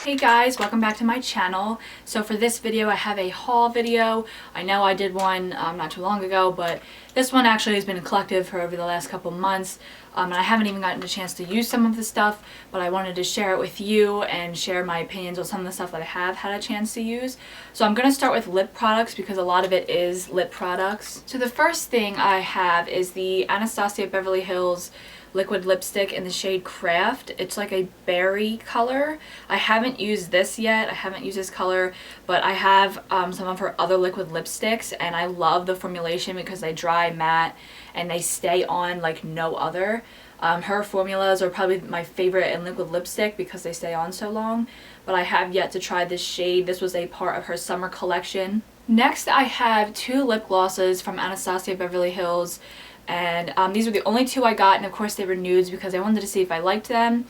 Hey guys, welcome back to my channel. So for this video I have a haul video. I know I did one not too long ago, but this one actually has been collective for over the last couple months. And I haven't even gotten a chance to use some of the stuff, but I wanted to share it with you and share my opinions on some of the stuff that I have had a chance to use. So I'm going to start with lip products because a lot of it is lip products. So the first thing I have is the Anastasia Beverly Hills Liquid Lipstick in the shade Craft. It's like a berry color. I haven't used this yet. I haven't used this color, but I have some of her other liquid lipsticks, and I love the formulation because they dry matte and they stay on like no other. Her formulas are probably my favorite in liquid lipstick because they stay on so long, but I have yet to try this shade. This was a part of her summer collection. Next, I have two lip glosses from Anastasia Beverly Hills. And these were the only two I got, and of course they were nudes because I wanted to see if I liked them.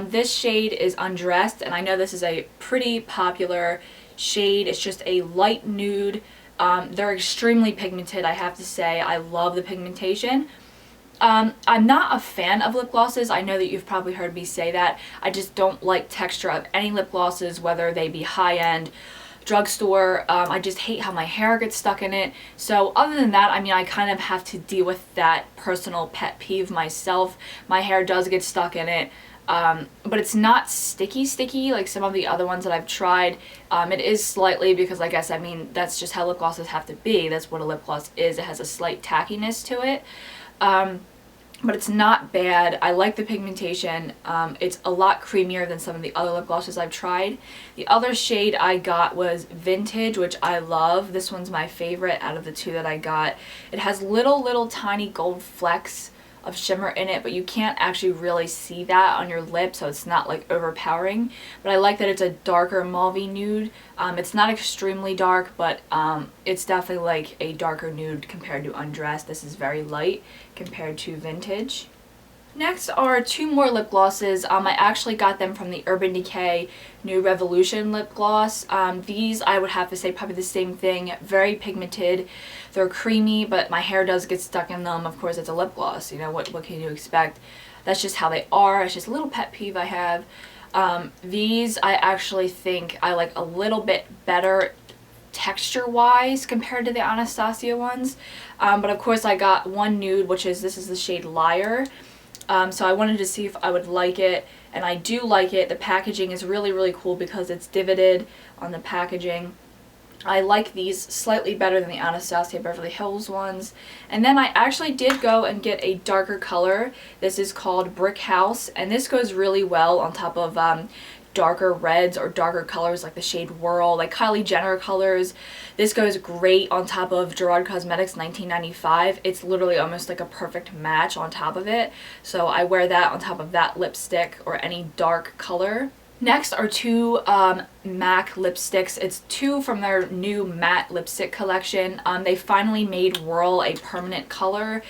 This shade is Undressed, and I know this is a pretty popular shade. It's just a light nude. They're extremely pigmented, I have to say. I love the pigmentation. I'm not a fan of lip glosses. I know that you've probably heard me say that. I just don't like texture of any lip glosses, whether they be high-end, drugstore. I just hate how my hair gets stuck in it. So other than that, I mean, I kind of have to deal with that personal pet peeve myself. My hair does get stuck in it, but it's not sticky like some of the other ones that I've tried. It is slightly because, I guess, I mean, that's just how lip glosses have to be. That's what a lip gloss is. It has a slight tackiness to it. But it's not bad. I like the pigmentation. It's a lot creamier than some of the other lip glosses I've tried. The other shade I got was Vintage, which I love. This one's my favorite out of the two that I got. It has little tiny gold flecks of shimmer in it, but you can't actually really see that on your lip, so it's not like overpowering. But I like that it's a darker mauvey nude. It's not extremely dark, but it's definitely like a darker nude compared to Undressed. This is very light compared to Vintage. Next are two more lip glosses. I actually got them from the Urban Decay New Revolution lip gloss. These, I would have to say, probably the same thing. Very pigmented. They're creamy, but my hair does get stuck in them. Of course, it's a lip gloss. You know, what can you expect? That's just how they are. It's just a little pet peeve I have. These, I actually think I like a little bit better texture-wise compared to the Anastasia ones. But of course, I got one nude, which is, this is the shade Liar. So I wanted to see if I would like it, and I do like it. The packaging is really cool because it's divoted on the packaging. I like these slightly better than the Anastasia Beverly Hills ones. And then I actually did go and get a darker color. This is called Brickhouse, and this goes really well on top of darker reds or darker colors like the shade Whirl, like Kylie Jenner colors. This goes great on top of Gerard Cosmetics 1995. It's literally almost like a perfect match on top of it. So I wear that on top of that lipstick or any dark color. Next are two MAC lipsticks. It's two from their new matte lipstick collection. They finally made Whirl a permanent color.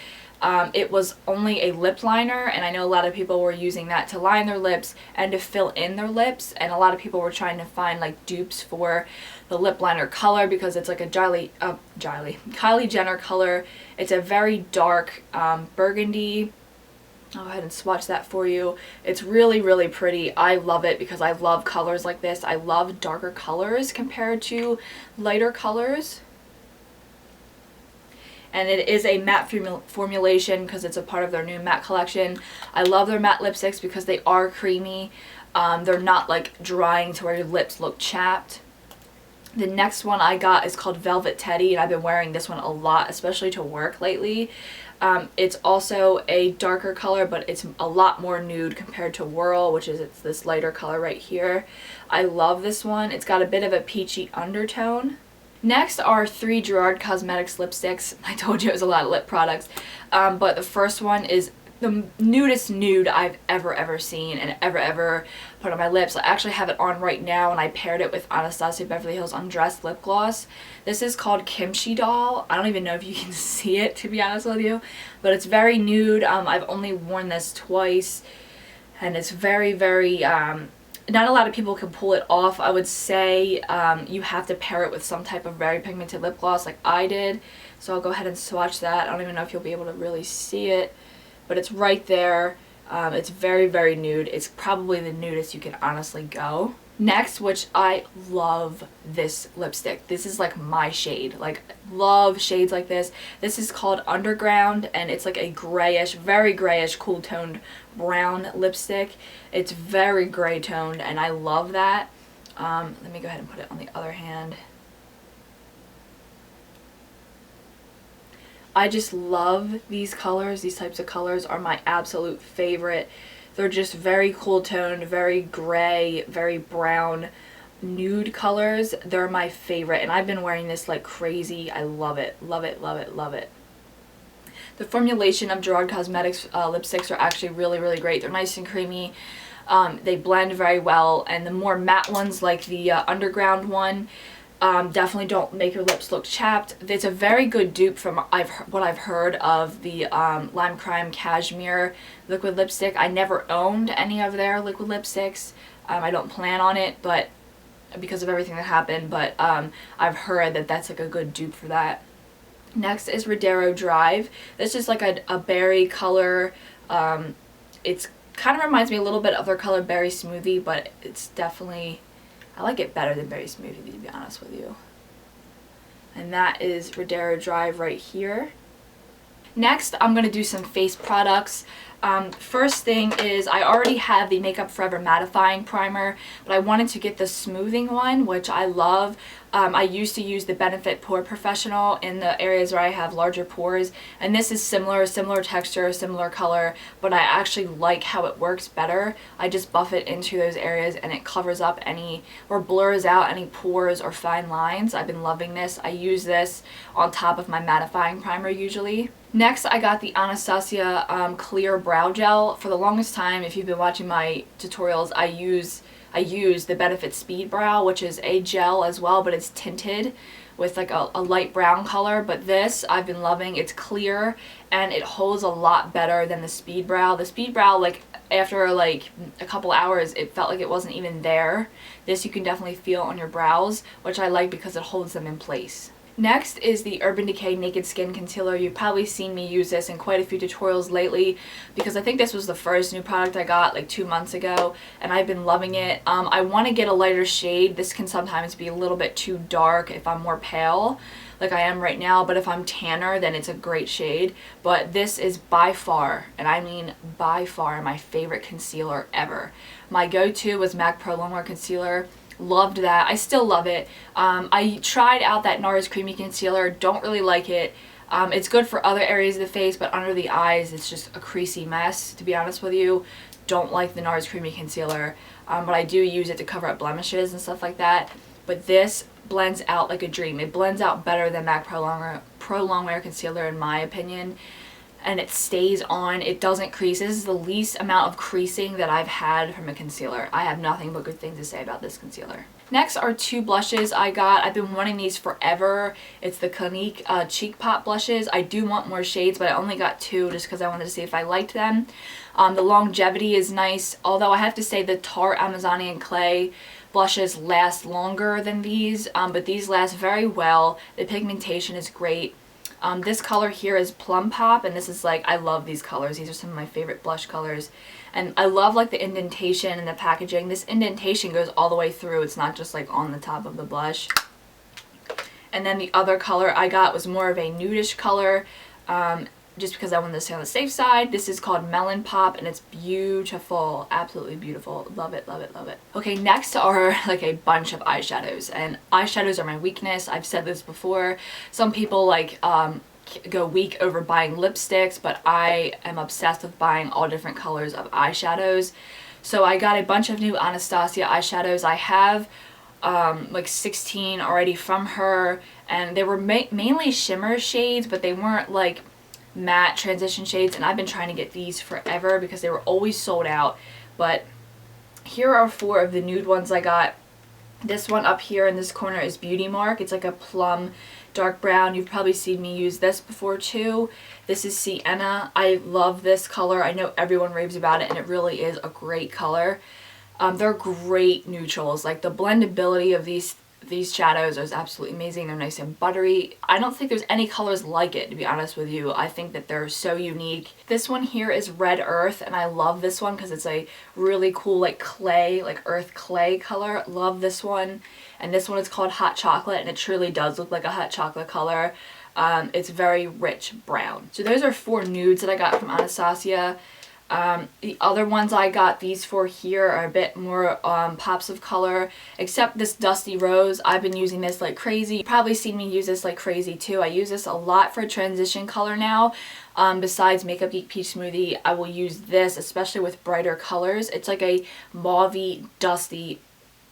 It was only a lip liner, and I know a lot of people were using that to line their lips and to fill in their lips, and a lot of people were trying to find like dupes for the lip liner color because it's like a Kylie Jenner color. It's a very dark burgundy. I'll go ahead and swatch that for you. It's really pretty. I love it because I love colors like this. I love darker colors compared to lighter colors. And it is a matte formulation because it's a part of their new matte collection. I love their matte lipsticks because they are creamy. They're not like drying to where your lips look chapped. The next one I got is called Velvet Teddy, and I've been wearing this one a lot, especially to work lately. It's also a darker color, but it's a lot more nude compared to Whirl, which is it's this lighter color right here. I love this one. It's got a bit of a peachy undertone. Next are three Gerard Cosmetics lipsticks. I told you it was a lot of lip products. But the first one is the nudest nude I've ever seen and ever put on my lips. I actually have it on right now, and I paired it with Anastasia Beverly Hills Undressed lip gloss. This is called Kimchi Doll. I don't even know if you can see it, to be honest with you, but it's very nude. I've only worn this twice, and it's very not a lot of people can pull it off. I would say you have to pair it with some type of very pigmented lip gloss like I did. So I'll go ahead and swatch that. I don't even know if you'll be able to really see it, but it's right there. It's very nude. It's probably the nudest you can honestly go. Next, which I love this lipstick. This is like my shade. Like, love shades like this. This is called Underground, and it's like a grayish, very grayish, cool toned brown lipstick. It's very gray toned, and I love that. Let me go ahead and put it on the other hand. I just love these colors. These types of colors are my absolute favorite. They're just very cool toned, very gray, very brown, nude colors. They're my favorite, and I've been wearing this like crazy. I love it, love it, love it, love it. The formulation of Gerard Cosmetics lipsticks are actually really, really great. They're nice and creamy. They blend very well, and the more matte ones like the Underground one definitely don't make your lips look chapped. It's a very good dupe from what I've heard of the Lime Crime Cashmere liquid lipstick. I never owned any of their liquid lipsticks. I don't plan on it, but because of everything that happened, but I've heard that that's like a good dupe for that. Next is Rodeo Drive. This is like a berry color. It's kind of reminds me a little bit of their color Berry Smoothie, but it's definitely, I like it better than Berry Smoothie, to be honest with you. And that is Rodeo Drive right here. Next, I'm going to do some face products. First thing is, I already have the Makeup Forever mattifying primer, but I wanted to get the smoothing one, which I love. I used to use the Benefit Pore Professional in the areas where I have larger pores, and this is similar texture, similar color, but I actually like how it works better. I just buff it into those areas and it covers up any, or blurs out any pores or fine lines. I've been loving this. I use this on top of my mattifying primer usually. Next, I got the Anastasia Clear Brow Gel. For the longest time, if you've been watching my tutorials, I use the Benefit Speed Brow, which is a gel as well, but it's tinted with like a light brown color. But this I've been loving. It's clear and it holds a lot better than the Speed Brow. The Speed Brow, like after like a couple hours, it felt like it wasn't even there. This you can definitely feel on your brows, which I like because it holds them in place. Next is the Urban Decay Naked Skin Concealer. You've probably seen me use this in quite a few tutorials lately because I think this was the first new product I got like 2 months ago, and I've been loving it. I want to get a lighter shade. This can sometimes be a little bit too dark if I'm more pale, like I am right now, but if I'm tanner, then it's a great shade. But this is by far, and I mean by far, my favorite concealer ever. My go-to was MAC Pro Longwear Concealer. Loved that. I still love it. I tried out that NARS Creamy Concealer. Don't really like it. It's good for other areas of the face, but under the eyes, it's just a creasy mess, to be honest with you. Don't like the NARS Creamy Concealer, but I do use it to cover up blemishes and stuff like that. But this blends out like a dream. It blends out better than MAC Pro Longwear Concealer, in my opinion. And it stays on. It doesn't crease. This is the least amount of creasing that I've had from a concealer. I have nothing but good things to say about this concealer. Next are two blushes I got. I've been wanting these forever. It's the Clinique Cheek Pop blushes. I do want more shades, but I only got two just because I wanted to see if I liked them. The longevity is nice, although I have to say the Tarte Amazonian Clay blushes last longer than these, but these last very well. The pigmentation is great. This color here is Plum Pop, and this is like, I love these colors. These are some of my favorite blush colors. And I love like the indentation and the packaging. This indentation goes all the way through. It's not just like on the top of the blush. And then the other color I got was more of a nudish color, just because I wanted to stay on the safe side. This is called Melon Pop, and it's beautiful. Absolutely beautiful. Love it, love it, love it. Okay, next are like a bunch of eyeshadows, and eyeshadows are my weakness. I've said this before. Some people like go weak over buying lipsticks, but I am obsessed with buying all different colors of eyeshadows. So I got a bunch of new Anastasia eyeshadows. I have like 16 already from her, and they were mainly shimmer shades, but they weren't like matte transition shades, and I've been trying to get these forever because they were always sold out. But here are 4 of the nude ones I got. This one up here in this corner is Beauty Mark. It's like a plum dark brown. You've probably seen me use this before too. This is Sienna. I love this color. I know everyone raves about it, and it really is a great color. They're great neutrals. Like the blendability of these these shadows are absolutely amazing. They're nice and buttery. I don't think there's any colors like it, to be honest with you. I think that they're so unique. This one here is Red Earth, and I love this one because it's a really cool like clay, like earth clay color. Love this one. And this one is called Hot Chocolate, and it truly does look like a hot chocolate color. It's very rich brown. So those are 4 nudes that I got from Anastasia. The other ones I got, these 4 here, are a bit more pops of color, except this Dusty Rose. I've been using this like crazy. You've probably seen me use this like crazy too. I use this a lot for transition color now. Besides Makeup Geek Peach Smoothie, I will use this, especially with brighter colors. It's like a mauvey, dusty,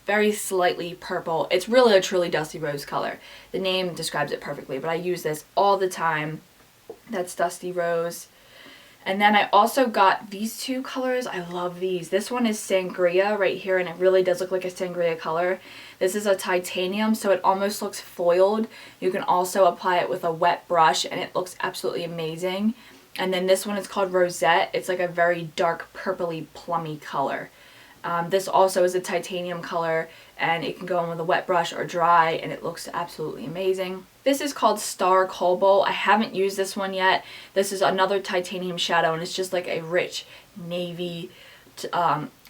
very slightly purple. It's really a truly Dusty Rose color. The name describes it perfectly, but I use this all the time. That's Dusty Rose. And then I also got these 2 colors. I love these. This one is Sangria right here, and it really does look like a Sangria color. This is a titanium, so it almost looks foiled. You can also apply it with a wet brush, and it looks absolutely amazing. And then this one is called Rosette. It's like a very dark purpley plummy color. This also is a titanium color, and it can go in with a wet brush or dry, and it looks absolutely amazing. This is called Star Cobalt. I haven't used this one yet. This is another titanium shadow, and it's just like a rich navy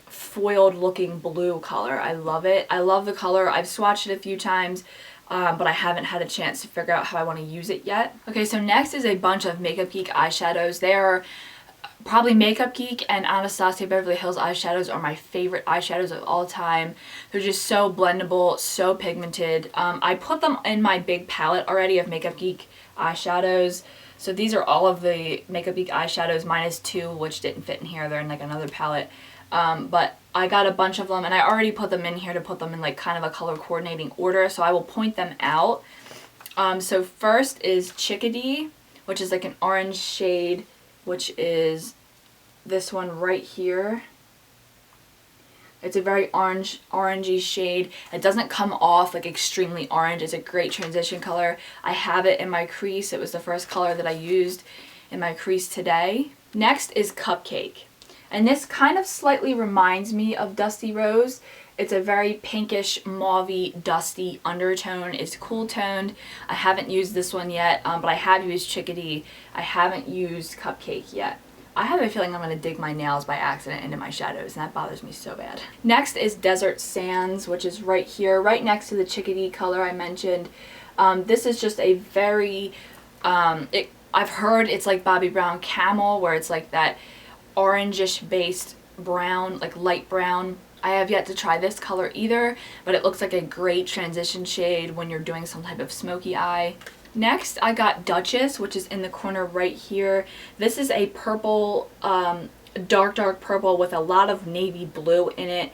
foiled looking blue color. I love it. I love the color. I've swatched it a few times, but I haven't had a chance to figure out how I want to use it yet. Okay, so next is a bunch of Makeup Geek eyeshadows. They are probably Makeup Geek and Anastasia Beverly Hills eyeshadows are my favorite eyeshadows of all time. They're just so blendable, so pigmented. I put them in my big palette already of Makeup Geek eyeshadows. So these are all of the Makeup Geek eyeshadows minus 2, which didn't fit in here. They're in like another palette. But I got a bunch of them, and I already put them in here to put them in like kind of a color coordinating order. So I will point them out. So first is Chickadee, which is like an orange shade, which is this one right here. It's a very orangey shade. It doesn't come off like extremely orange. It's a great transition color. I have it in my crease. It was the first color that I used in my crease today. Next is Cupcake. And this kind of slightly reminds me of Dusty Rose. It's a very pinkish, mauvey, dusty undertone. It's cool toned. I haven't used this one yet, but I have used Chickadee. I haven't used Cupcake yet. I have a feeling I'm going to dig my nails by accident into my shadows, and that bothers me so bad. Next is Desert Sands, which is right here, right next to the Chickadee color I mentioned. This is just a very, I've heard it's like Bobbi Brown Camel, where it's like that orangish based brown, like light brown. I have yet to try this color either, but it looks like a great transition shade when you're doing some type of smoky eye. Next, I got Duchess, which is in the corner right here. This is a purple, dark purple with a lot of navy blue in it.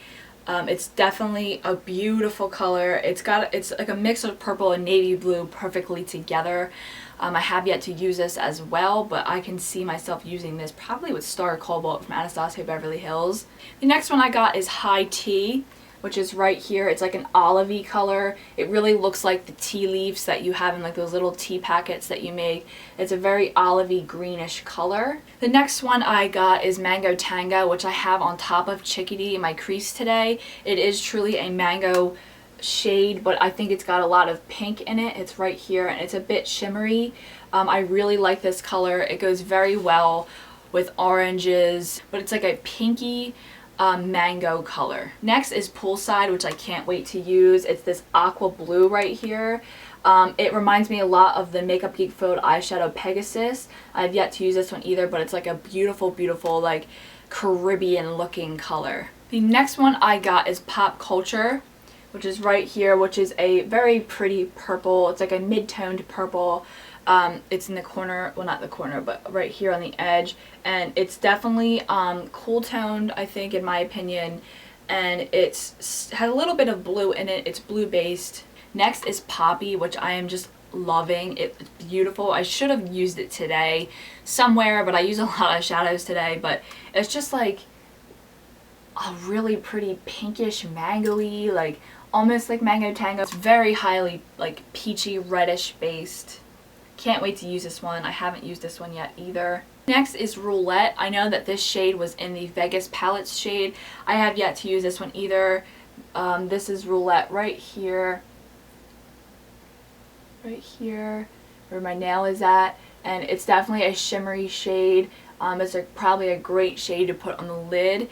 It's definitely a beautiful color. It's like a mix of purple and navy blue perfectly together. I have yet to use this as well, but I can see myself using this probably with Star Cobalt from Anastasia Beverly Hills. The next one I got is High Tea, which is right here. It's like an olivey color. It really looks like the tea leaves that you have in like those little tea packets that you make. It's a very olivey greenish color. The next one I got is Mango Tango, which I have on top of Chickadee in my crease today. It is truly a mango shade, but I think it's got a lot of pink in it. It's right here, and it's a bit shimmery. I really like this color. It goes very well with oranges, but it's like a pinky mango color. Next is Poolside, which I can't wait to use. It's this aqua blue right here. It reminds me a lot of the Makeup Geek Food eyeshadow Pegasus. I've yet to use this one either, but it's like a beautiful, beautiful like Caribbean looking color. The next one I got is Pop Culture, which is right here, which is a very pretty purple. It's like a mid-toned purple. It's in the corner, well not the corner, but right here on the edge. And it's definitely cool toned, I think, in my opinion. And it's had a little bit of blue in it. It's blue based. Next is Poppy, which I am just loving. It's beautiful. I should have used it today somewhere, but I use a lot of shadows today. But it's just like a really pretty pinkish mango-y, like almost like Mango Tango. It's very highly like peachy reddish based. Can't wait to use this one. I haven't used this one yet either. Next is Roulette. I know that this shade was in the Vegas Palettes shade. I have yet to use this one either. This is Roulette right here. right here where my nail is at, and it's definitely a shimmery shade. It's probably a great shade to put on the lid.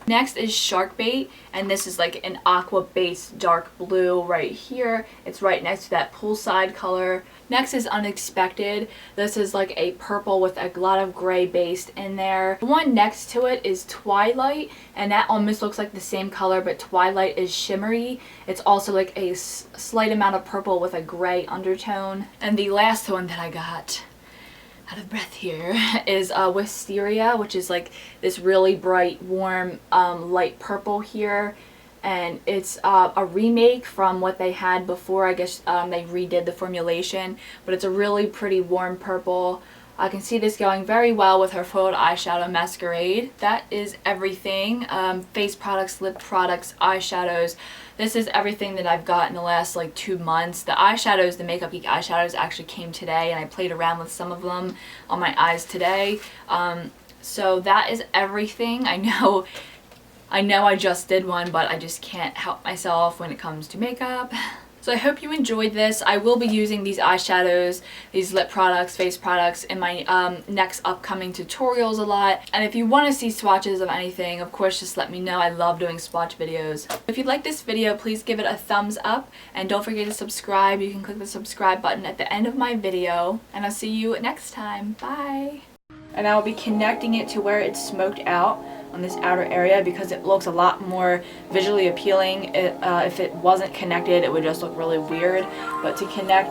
Next is Shark Bait, and this is like an aqua based dark blue right here. It's right next to that Poolside color. Next is Unexpected. This is like a purple with a lot of gray based in there. The one next to it is Twilight, and that almost looks like the same color, but Twilight is shimmery. It's also like a slight amount of purple with a gray undertone. And the last one that I got, out of breath here, is Wysteria, which is like this really bright, warm, light purple here. And it's a remake from what they had before. I guess they redid the formulation, but it's a really pretty warm purple. I can see this going very well with her foiled eyeshadow masquerade. That is everything. Face products, lip products, eyeshadows. This is everything that I've got in the last like 2 months. The eyeshadows, the Makeup Geek eyeshadows actually came today, and I played around with some of them on my eyes today. So that is everything. I know I just did one, but I just can't help myself when it comes to makeup. So I hope you enjoyed this. I will be using these eyeshadows, these lip products, face products in my next upcoming tutorials a lot. And if you want to see swatches of anything, of course, just let me know. I love doing swatch videos. If you like this video, please give it a thumbs up. And don't forget to subscribe. You can click the subscribe button at the end of my video. And I'll see you next time. Bye. And I will be connecting it to where it's smoked out on this outer area because it looks a lot more visually appealing. If it wasn't connected, it would just look really weird. But to connect